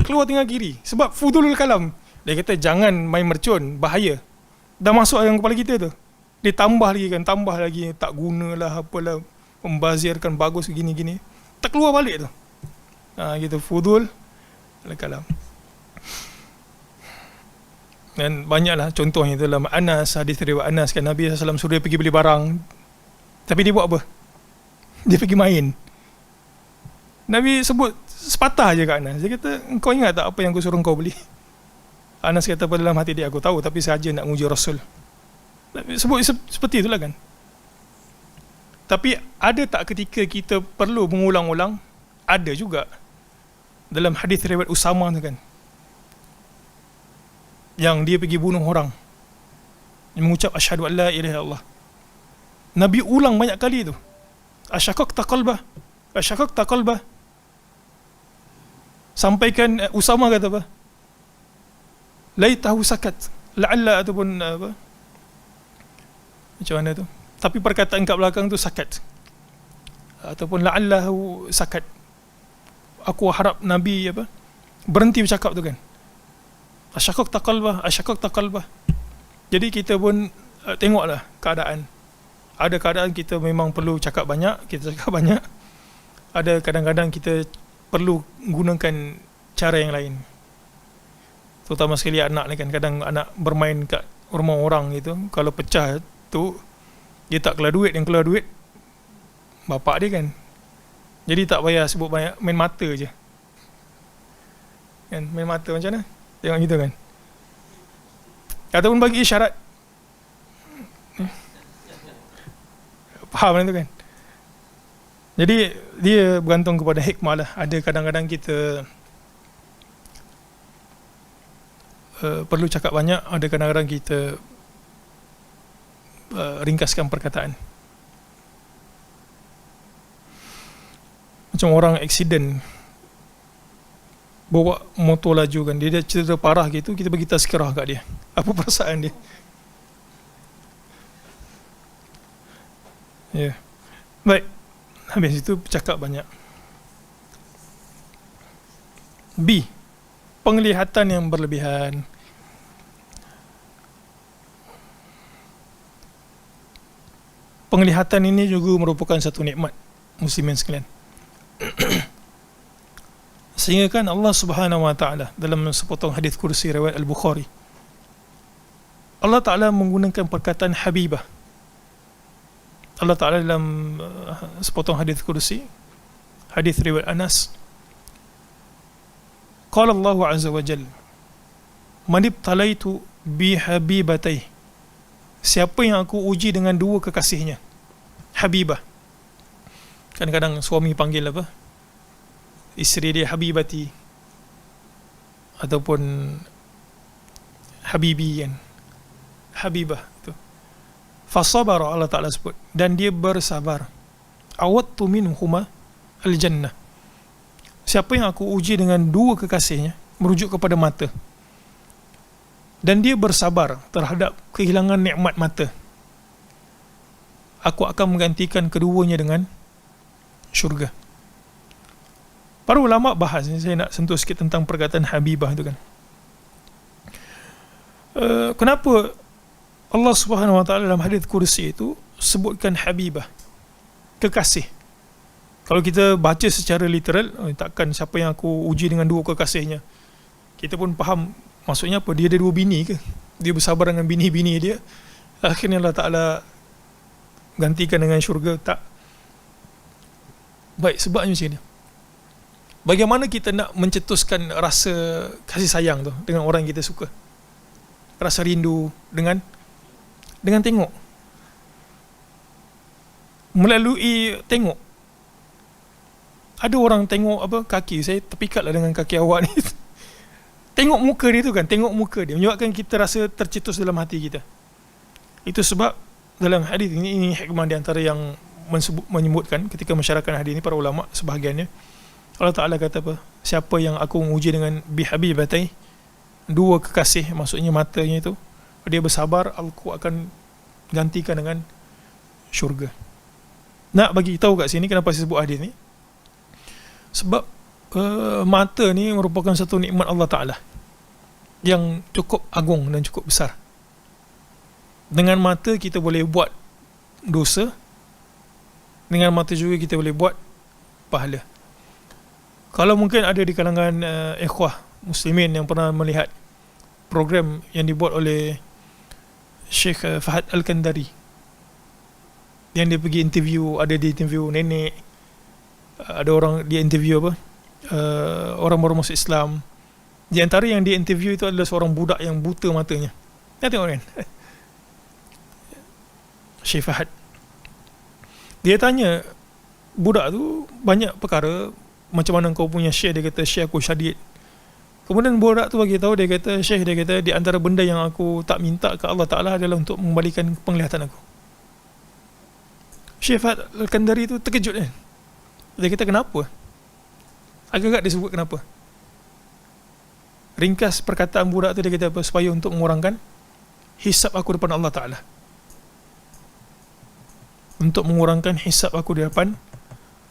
keluar telinga kiri. Sebab fudulul kalam. Dia kata jangan main mercun, bahaya. Dah masuk dalam kepala kita tu. Dia tambah lagi kan, tambah lagi, tak gunalah apalah, membazirkan bagus gini-gini. Tak keluar balik tu. Gitu fudul al-kalam. Dan banyaklah contohnya dalam Anas, hadis riwayat Anas kan, Nabi SAW suruh dia pergi beli barang, tapi dia buat apa? Dia pergi main. Nabi sebut sepatah je kat Anas. Dia kata, kau ingat tak apa yang aku suruh kau beli? Anas kata pada dalam hati dia, aku tahu, tapi sahaja nak menguji Rasul. Nabi sebut seperti itulah kan. Tapi ada tak ketika kita perlu mengulang-ulang? Ada juga. Dalam hadis riwayat Usama tu kan, yang dia pergi bunuh orang, dia mengucap asyhadu an la ilaha illallah. Nabi ulang banyak kali tu. Asyaqaqta qalbah, asyaqaqta qalbah. Sampaikan Usama kata apa? Laitahu sakat, la'alla ataupun apa? Macam mana tu? Tapi perkataan kat belakang tu sakat. Ataupun la'allahu sakat. Aku harap Nabi apa? Berhenti bercakap tu kan. Asyaqaqta qalbah, asyaqaqta qalbah. Jadi kita pun tengoklah keadaan. Ada keadaan kita memang perlu cakap banyak, kita cakap banyak. Ada kadang-kadang kita perlu gunakan cara yang lain. Terutama sekali anak ni kan, kadang anak bermain kat rumah orang gitu, kalau pecah tu dia tak keluar duit, yang keluar duit bapak dia kan. Jadi tak payah sebut banyak, main mata je kan, main mata macam mana tengok gitu kan, ataupun bagi isyarat. Faham tu kan. Jadi dia bergantung kepada hikmah lah. Ada kadang-kadang kita perlu cakap banyak, ada kadang-kadang kita ringkaskan perkataan. Macam orang aksiden bawa motor laju kan, dia cedera parah gitu, kita bagi tazkirah kat dia, apa perasaan dia. Ya, baik, habis itu cakap banyak. B, penglihatan yang berlebihan. Penglihatan ini juga merupakan satu nikmat muslimin sekalian. Sehingga kan Allah Subhanahu wa taala dalam sepotong hadis kursi riwayat Al-Bukhari, Allah Taala menggunakan perkataan habibah. Allah Taala dalam sepotong hadis kursi, hadis riwayat Anas, qala Allah azza wa jalla, man ibtalaitu bi habibatai, siapa yang aku uji dengan dua kekasihnya. Habibah, kadang-kadang suami panggil apa, isteri dia habibati ataupun habibi kan, habibah itu. Fasabara, Allah Ta'ala sebut, dan dia bersabar. Awattu minhuma al-jannah, siapa yang aku uji dengan dua kekasihnya, merujuk kepada mata, dan dia bersabar terhadap kehilangan nikmat mata, aku akan menggantikan keduanya dengan syurga. Para ulama bahas ni, saya nak sentuh sikit tentang perkataan habibah tu kan. Kenapa Allah Subhanahu wa taala dalam hadis kursi itu sebutkan habibah, kekasih? Kalau kita baca secara literal, takkan siapa yang aku uji dengan dua kekasihnya, kita pun faham maksudnya apa, dia ada dua bini ke? Dia bersabar dengan bini-bini dia, akhirnya Allah Ta'ala gantikan dengan syurga? Tak. Baik, sebabnya macam ni. Bagaimana kita nak mencetuskan rasa kasih sayang tu dengan orang yang kita suka? Rasa rindu dengan tengok. Melalui tengok. Ada orang tengok apa, kaki saya terpikatlah dengan kaki awak ni. Tengok muka dia tu kan, tengok muka dia menyebabkan kita rasa tercetus dalam hati kita. Itu sebab dalam hadis ini hikmah di antara yang menyebutkan ketika mensyarahkan hadis ini para ulama sebahagiannya, Allah Ta'ala kata apa, siapa yang aku menguji dengan bihabibatai, dua kekasih, maksudnya matanya itu, dia bersabar, aku akan gantikan dengan syurga. Nak bagi tahu kat sini kenapa saya sebut hadis ni, sebab mata ni merupakan satu nikmat Allah Ta'ala yang cukup agung dan cukup besar. Dengan mata kita boleh buat dosa, dengan mata juga kita boleh buat pahala. Kalau mungkin ada di kalangan ikhwah muslimin yang pernah melihat program yang dibuat oleh Syekh Fahad Al-Kandari, yang dia pergi interview, ada dia interview nenek, ada orang dia interview apa, orang baru masuk Islam. Di antara yang dia interview itu adalah seorang budak yang buta matanya. Nak tengok kan? Syekh Fahad, dia tanya budak tu banyak perkara, macam mana kau punya Syekh? Dia kata, Syekh aku syadid. Kemudian budak tu bagi tahu, dia kata, Syekh, dia kata, di antara benda yang aku tak minta ke Allah Ta'ala adalah untuk mengembalikan penglihatan aku. Syekh Fahad Al-Kandari tu terkejut kan. Dia kata, kenapa? Agak-agak dia sebut kenapa. Ringkas perkataan budak tu, dia kata apa? Supaya untuk mengurangkan hisab aku depan Allah Ta'ala. Untuk mengurangkan hisab aku di depan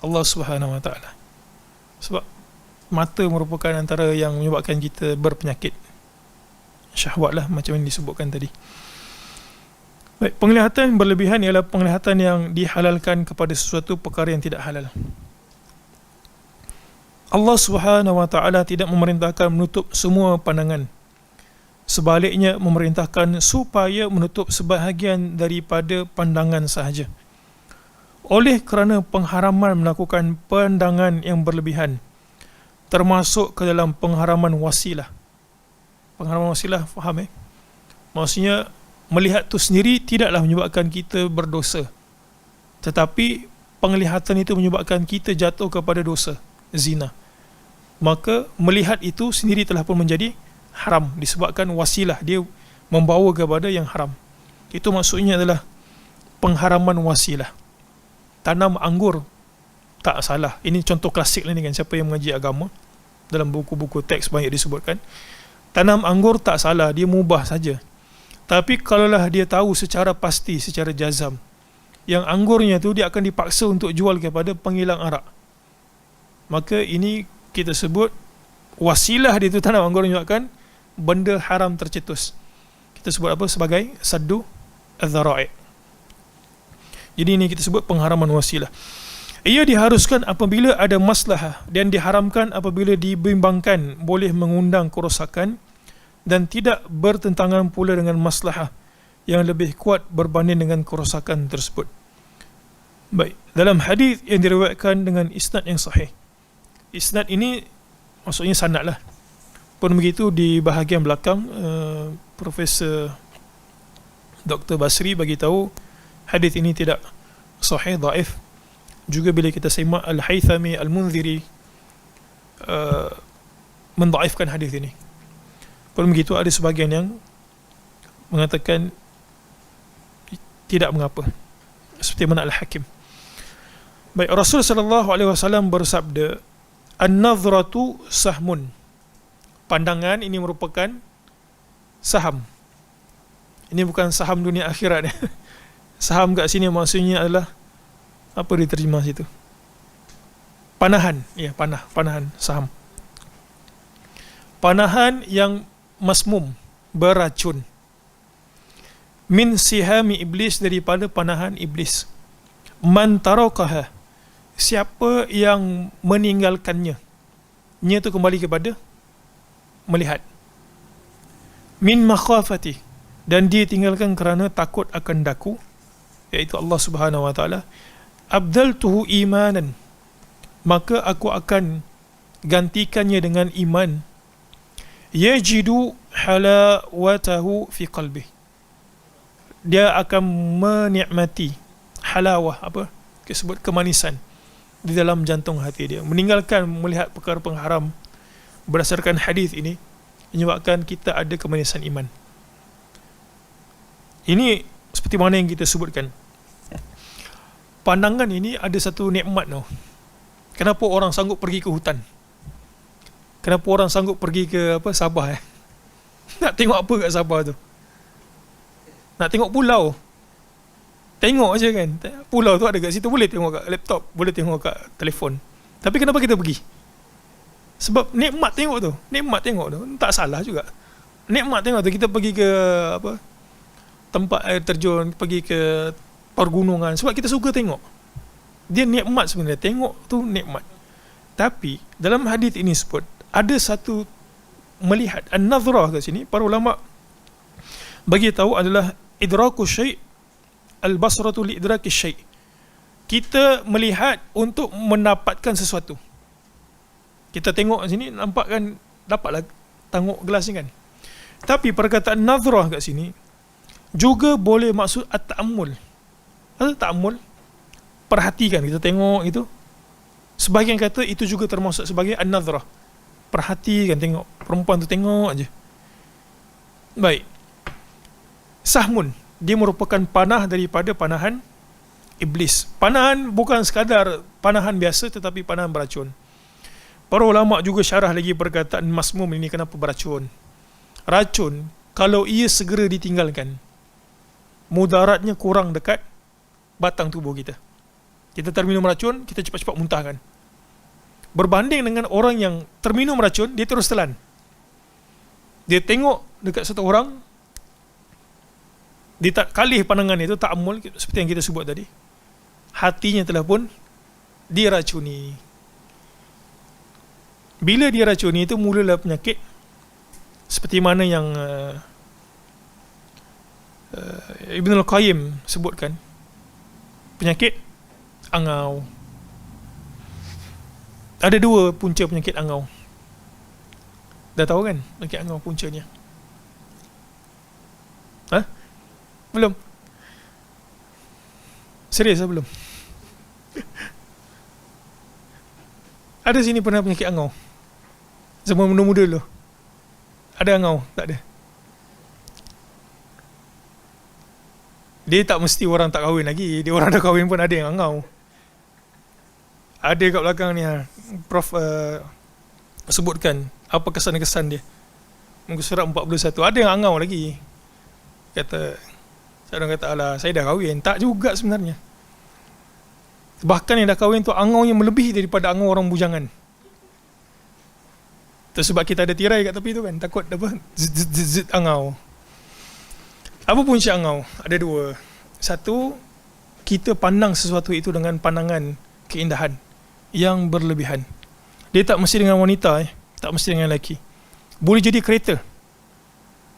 Allah Subhanahu wa Ta'ala. Sebab mata merupakan antara yang menyebabkan kita berpenyakit syahwat lah, macam yang disebutkan tadi. Baik, penglihatan berlebihan ialah penglihatan yang dihalalkan kepada sesuatu perkara yang tidak halal. Allah Subhanahu wa Ta'ala tidak memerintahkan menutup semua pandangan. Sebaliknya memerintahkan supaya menutup sebahagian daripada pandangan sahaja. Oleh kerana pengharaman melakukan pandangan yang berlebihan termasuk ke dalam pengharaman wasilah. Pengharaman wasilah, faham Maksudnya melihat tu sendiri tidaklah menyebabkan kita berdosa, tetapi penglihatan itu menyebabkan kita jatuh kepada dosa zina. Maka melihat itu sendiri telah pun menjadi haram disebabkan wasilah dia membawa kepada yang haram. Itu maksudnya adalah pengharaman wasilah. Tanam anggur tak salah. Ini contoh klasik lah ni kan, siapa yang mengaji agama, dalam buku-buku teks banyak disebutkan. Tanam anggur tak salah, dia mubah saja. Tapi kalaulah dia tahu secara pasti, secara jazam, yang anggurnya tu dia akan dipaksa untuk jual kepada penghilang arak, maka ini kita sebut wasilah dia tu tanam anggur menyebabkan benda haram tercetus. Kita sebut apa sebagai saddu adz-dzara'i. Jadi ini kita sebut pengharaman wasilah. Ia diharuskan apabila ada maslahah dan diharamkan apabila dibimbangkan boleh mengundang kerosakan dan tidak bertentangan pula dengan maslahah yang lebih kuat berbanding dengan kerosakan tersebut. Baik, dalam hadis yang diriwayatkan dengan isnad yang sahih. Isnad ini maksudnya sanad lah. Pun begitu di bahagian belakang Profesor Dr. Basri bagi tahu hadis ini tidak sahih, dhaif. Juga bila kita semak Al-Haythami Al-Munziri mendhaifkan hadis ini. Pun begitu ada sebahagian yang mengatakan tidak mengapa. Seperti mana Al-Hakim. Baik, Rasul sallallahu alaihi wasallam bersabda, "An-nadhratu sahmun." Pandangan ini merupakan saham. Ini bukan saham dunia akhirat. Saham kat sini maksudnya adalah apa diterjemah situ? Panahan, ya, panahan saham. Panahan yang masmum, beracun. Min sihami iblis, daripada panahan iblis. Man tarakaha, siapa yang meninggalkannya. Nya tu kembali kepada melihat. Min makhafati, dan dia tinggalkan kerana takut akan daku, iaitu Allah Subhanahu wa taala. Abdaltuhu imanan, maka aku akan gantikannya dengan iman. Yajidu halawatahu fi qalbih, dia akan menikmati halawah, apa disebut kemanisan di dalam jantung hati dia. Meninggalkan melihat perkara pengharam berdasarkan hadis ini menyebabkan kita ada kemanisan iman. Ini seperti mana yang kita sebutkan. Pandangan ini ada satu nikmat tau. Kenapa orang sanggup pergi ke hutan? Kenapa orang sanggup pergi ke Sabah Nak tengok apa kat Sabah tu? Nak tengok pulau. Tengok je kan. Pulau tu ada kat situ, boleh tengok kat laptop, boleh tengok kat telefon. Tapi kenapa kita pergi? Sebab nikmat tengok tu. Nikmat tengok tu. Tak salah juga. Nikmat tengok tu. Kita pergi ke tempat air terjun, pergi ke pergunungan, sebab kita suka tengok. Dia nikmat sebenarnya, tengok tu nikmat. Tapi dalam hadis ini sebut ada satu melihat, an-nazrah kat sini para ulama bagi tahu adalah idraku syai', al-basratu li idraki syai'. Kita melihat untuk mendapatkan sesuatu. Kita tengok kat sini, nampak kan, dapatlah tengok gelas ni kan. Tapi perkataan nazrah kat sini juga boleh maksud at-ta'ammul. Ta'ammul, perhatikan, kita tengok itu. Sebahagian kata itu juga termasuk sebagai an-nazrah. Perhatikan, tengok perempuan tu, tengok aje. Baik. Sahmun, dia merupakan panah daripada panahan iblis. Panahan bukan sekadar panahan biasa, tetapi panahan beracun. Para ulama juga syarah lagi perkataan masmum ini kenapa beracun. Racun kalau ia segera ditinggalkan, mudaratnya kurang dekat batang tubuh kita. Kita terminum racun, kita cepat-cepat muntahkan. Berbanding dengan orang yang terminum racun, dia terus telan. Dia tengok dekat satu orang, dia tak kalih pandangan itu, ta'ammul, seperti yang kita sebut tadi. Hatinya telah pun diracuni. Bila diracuni itu mulalah penyakit seperti mana yang Ibn Al-Qayyim sebutkan. Penyakit angau. Ada dua punca penyakit angau. Dah tahu kan penyakit angau puncanya? Belum? Serius lah belum? Ada sini pernah penyakit angau? Zaman muda-muda dulu ada angau? Tak ada. Dia tak mesti orang tak kahwin lagi. Dia orang dah kahwin pun ada yang angau. Ada kat belakang ni Prof sebutkan apa kesan-kesan dia. Muka surat 41. Ada yang angau lagi. Seorang kata, alah, saya dah kahwin. Tak juga sebenarnya. Bahkan yang dah kahwin tu angau yang melebihi daripada angau orang bujangan. Sebab kita ada tirai kat tepi tu kan, takut apa, zit angau. Apa punca angau? Ada dua. Satu, kita pandang sesuatu itu dengan pandangan keindahan yang berlebihan. Dia tak mesti dengan wanita, tak mesti dengan lelaki. Boleh jadi kereta,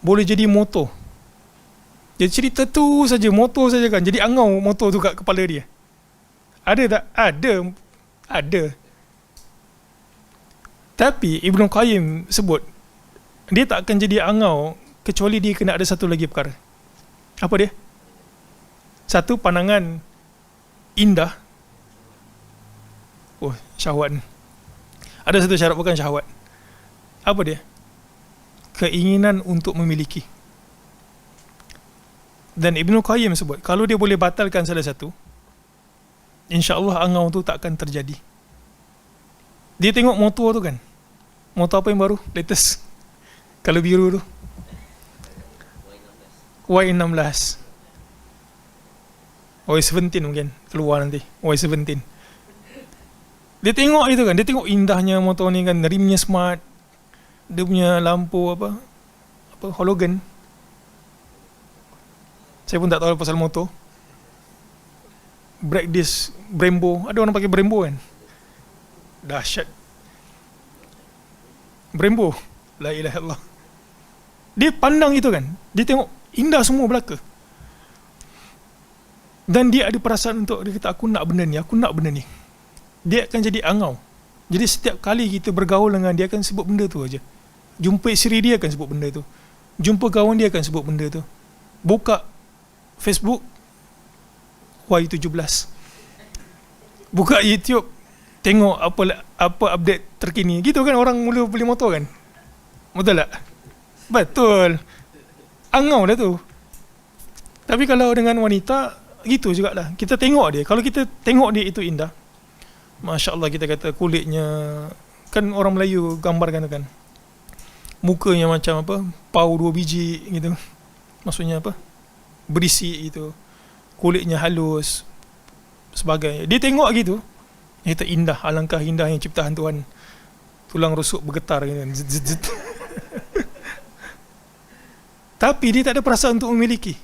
boleh jadi motor. Jadi cerita tu saja, motor saja kan, jadi angau motor tu kat kepala dia. Ada tak? Ada. Tapi Ibnu Qayyim sebut, dia tak akan jadi angau kecuali dia kena ada satu lagi perkara. Apa dia? Satu, pandangan indah. Oh, syahwat. Ada satu syarat, bukan syahwat. Apa dia? Keinginan untuk memiliki. Dan Ibnu Qayyim sebut, kalau dia boleh batalkan salah satu, insya-Allah angau tu tak akan terjadi. Dia tengok motor tu kan, motor apa yang baru, latest, kalau biru tu, Y16, Y17 mungkin keluar nanti, Y17. Dia tengok itu kan, dia tengok indahnya motor ni kan, rimnya smart, dia punya lampu apa halogen. Saya pun tak tahu pasal motor. Brake disc Brembo, ada orang pakai Brembo kan, dahsyat. Brembo, la ilaha illallah. Dia pandang itu kan, dia tengok indah semua belaka, dan dia ada perasaan untuk, dia kata aku nak benda ni. Dia akan jadi angau. Jadi setiap kali kita bergaul dengan dia, akan sebut benda tu aja. Jumpa isteri dia akan sebut benda tu, jumpa kawan dia akan sebut benda tu. Buka Facebook, Y17. Buka YouTube, tengok apa update terkini. Gitu kan orang mula beli motor kan. Betul tak? Betul. Angau dah tu. Tapi kalau dengan wanita, gitu jugalah. Kita tengok dia. Kalau kita tengok dia itu indah, Masya Allah, kita kata kulitnya, kan orang Melayu gambarkan tu kan, mukanya macam apa, pau 2 biji gitu. Maksudnya apa, berisi itu, kulitnya halus sebagainya. Dia tengok gitu, dia kata indah, alangkah indahnya ciptaan Tuhan. Tulang rusuk bergetar gitu kan. Tapi dia tak ada perasaan untuk memiliki.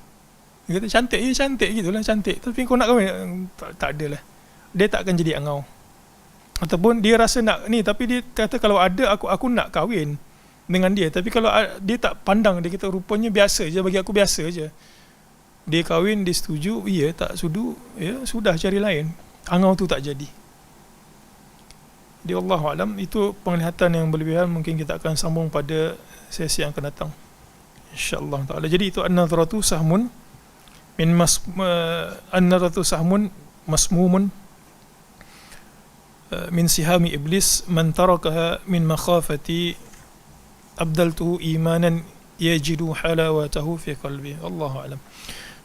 Dia kata cantik, cantik gitulah, cantik. Tapi kau nak kahwin, tak adalah. Dia tak akan jadi angau. Ataupun dia rasa nak ni, tapi dia kata kalau ada aku nak kahwin dengan dia. Tapi kalau dia tak pandang, dia kata rupanya biasa je, bagi aku biasa je. Dia kahwin, dia setuju, ya, tak setuju, ya sudah, cari lain. Angau tu tak jadi. Dia Allahu'alam, itu penglihatan yang berlebihan. Mungkin kita akan sambung pada sesi yang akan datang, InsyaAllah ta'ala. Jadi itu an-nadhratu sahmun min an-nadhratu sahmun masmumun min sihami iblis man tarakaha min makhafati abdaltuhu imanan yajidu halawatahu fi qalbi. Allahu'alam.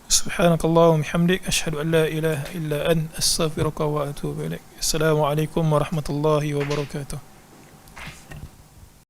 Subhanakallahumma bihamdik, asyhadu an la ilaha illa anta, astaghfiruka wa atubu ilaik. Assalamualaikum warahmatullahi wabarakatuh.